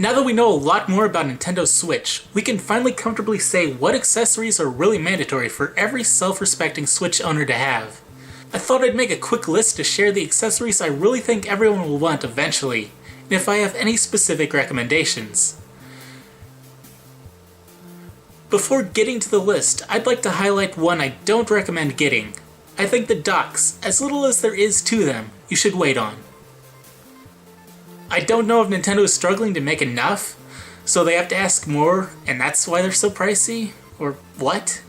Now that we know a lot more about Nintendo's Switch, we can finally comfortably say what accessories are really mandatory for every self-respecting Switch owner to have. I thought I'd make a quick list to share the accessories I really think everyone will want eventually, and if I have any specific recommendations. Before getting to the list, I'd like to highlight one I don't recommend getting. I think the docks, as little as there is to them, you should wait on. I don't know if Nintendo is struggling to make enough, so they have to ask more, and that's why they're so pricey, or what?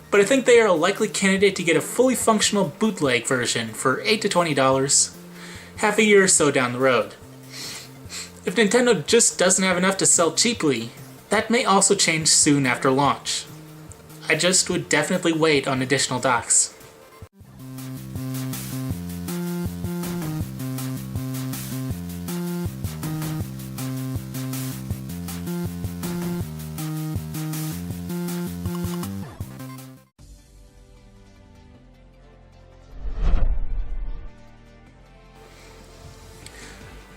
But I think they are a likely candidate to get a fully functional bootleg version for $8 to $20, half a year or so down the road. If Nintendo just doesn't have enough to sell cheaply, that may also change soon after launch. I just would definitely wait on additional docks.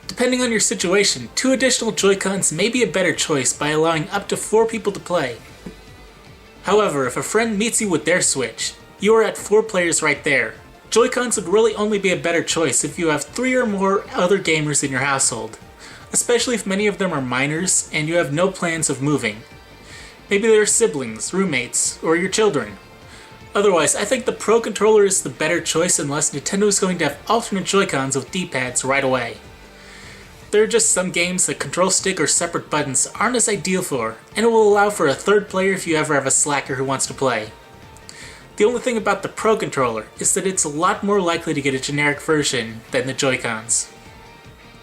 Depending on your situation, 2 additional Joy-Cons may be a better choice by allowing up to 4 people to play. However, if a friend meets you with their Switch, you are at 4 players right there. Joy-Cons would really only be a better choice if you have 3 or more other gamers in your household, especially if many of them are minors and you have no plans of moving. Maybe they're siblings, roommates, or your children. Otherwise, I think the Pro Controller is the better choice unless Nintendo is going to have alternate Joy-Cons with D-pads right away. There are just some games that control stick or separate buttons aren't as ideal for, and it will allow for a third player if you ever have a slacker who wants to play. The only thing about the Pro Controller is that it's a lot more likely to get a generic version than the Joy-Cons.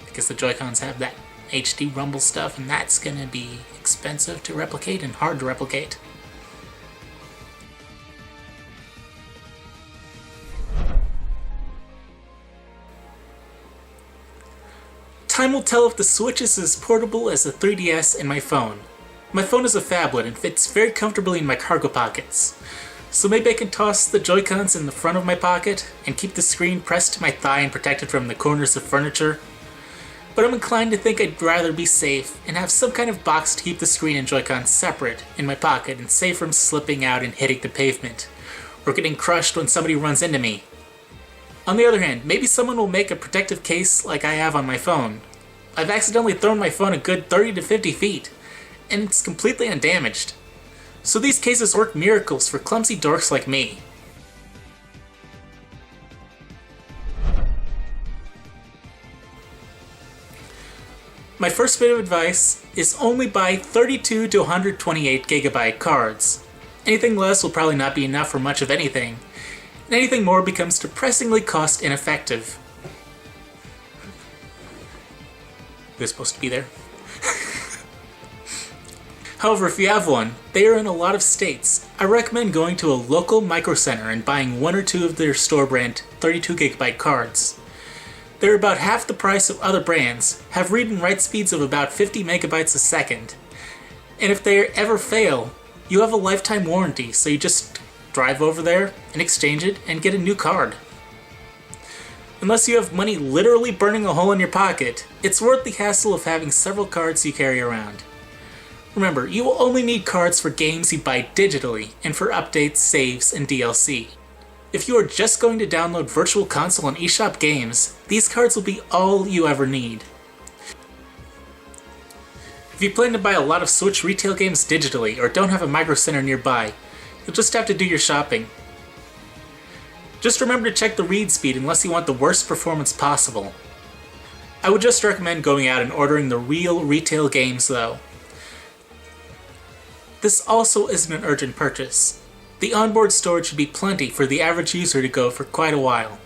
Because the Joy-Cons have that HD rumble stuff, and that's gonna be expensive to replicate and hard to replicate. Time will tell if the Switch is as portable as the 3DS and my phone. My phone is a phablet and fits very comfortably in my cargo pockets, so maybe I can toss the Joy-Cons in the front of my pocket and keep the screen pressed to my thigh and protected from the corners of furniture. But I'm inclined to think I'd rather be safe and have some kind of box to keep the screen and Joy-Cons separate in my pocket and safe from slipping out and hitting the pavement, or getting crushed when somebody runs into me. On the other hand, maybe someone will make a protective case like I have on my phone. I've accidentally thrown my phone a good 30 to 50 feet, and it's completely undamaged. So these cases work miracles for clumsy dorks like me. My first bit of advice is only buy 32 to 128 gigabyte cards. Anything less will probably not be enough for much of anything, and anything more becomes depressingly cost ineffective. They're supposed to be there. However, if you have one, they are in a lot of states. I recommend going to a local micro center and buying 1 or 2 of their store brand 32 gigabyte cards. They're about half the price of other brands, have read and write speeds of about 50 megabytes a second, and if they ever fail, you have a lifetime warranty, so you just drive over there and exchange it and get a new card. Unless you have money literally burning a hole in your pocket, it's worth the hassle of having several cards you carry around. Remember, you will only need cards for games you buy digitally and for updates, saves, and DLC. If you are just going to download Virtual Console and eShop games, these cards will be all you ever need. If you plan to buy a lot of Switch retail games digitally or don't have a micro center nearby, you'll just have to do your shopping. Just remember to check the read speed unless you want the worst performance possible. I would just recommend going out and ordering the real retail games though. This also isn't an urgent purchase. The onboard storage should be plenty for the average user to go for quite a while.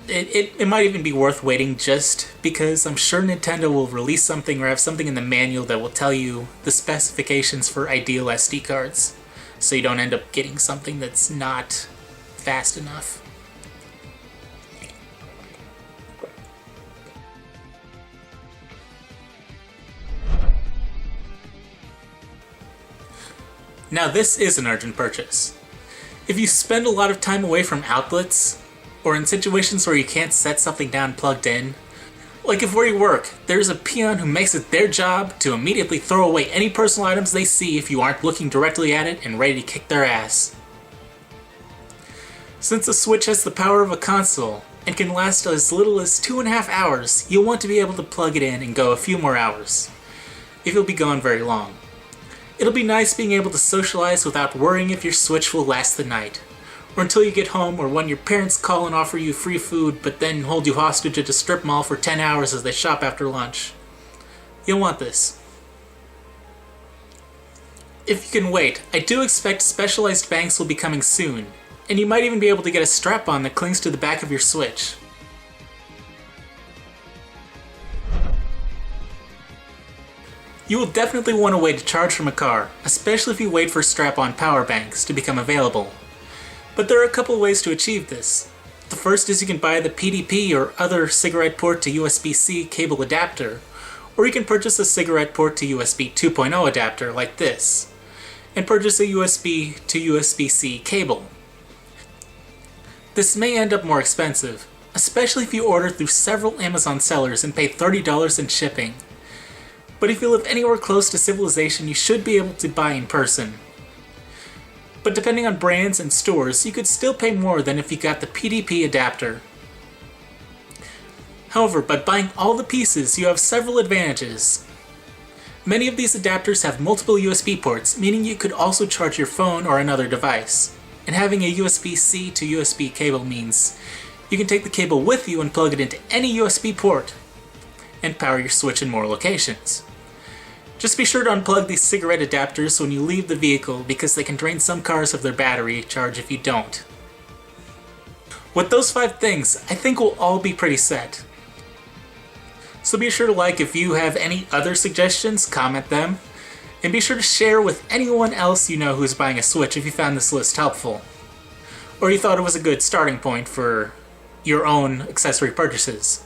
It might even be worth waiting just because I'm sure Nintendo will release something or have something in the manual that will tell you the specifications for ideal SD cards, so you don't end up getting something that's not fast enough. Now this is an urgent purchase. If you spend a lot of time away from outlets, or in situations where you can't set something down plugged in, Like if where you work, there's a peon who makes it their job to immediately throw away any personal items they see if you aren't looking directly at it and ready to kick their ass. Since the Switch has the power of a console and can last as little as 2.5 hours, you'll want to be able to plug it in and go a few more hours, if you'll be gone very long. It'll be nice being able to socialize without worrying if your Switch will last the night, or until you get home, or when your parents call and offer you free food but then hold you hostage at a strip mall for 10 hours as they shop after lunch. You'll want this. If you can wait, I do expect specialized banks will be coming soon, and you might even be able to get a strap-on that clings to the back of your Switch. You will definitely want a way to charge from a car, especially if you wait for strap-on power banks to become available. But there are a couple ways to achieve this. The first is you can buy the PDP or other cigarette port to USB-C cable adapter, or you can purchase a cigarette port to USB 2.0 adapter like this, and purchase a USB to USB-C cable. This may end up more expensive, especially if you order through several Amazon sellers and pay $30 in shipping. But if you live anywhere close to civilization, you should be able to buy in person. But depending on brands and stores, you could still pay more than if you got the PDP adapter. However, by buying all the pieces, you have several advantages. Many of these adapters have multiple USB ports, meaning you could also charge your phone or another device. And having a USB-C to USB cable means you can take the cable with you and plug it into any USB port, and power your Switch in more locations. Just be sure to unplug these cigarette adapters when you leave the vehicle because they can drain some cars of their battery charge if you don't. With those 5 things, I think we'll all be pretty set. So be sure to like if you have any other suggestions, comment them, and be sure to share with anyone else you know who's buying a Switch if you found this list helpful, or you thought it was a good starting point for your own accessory purchases.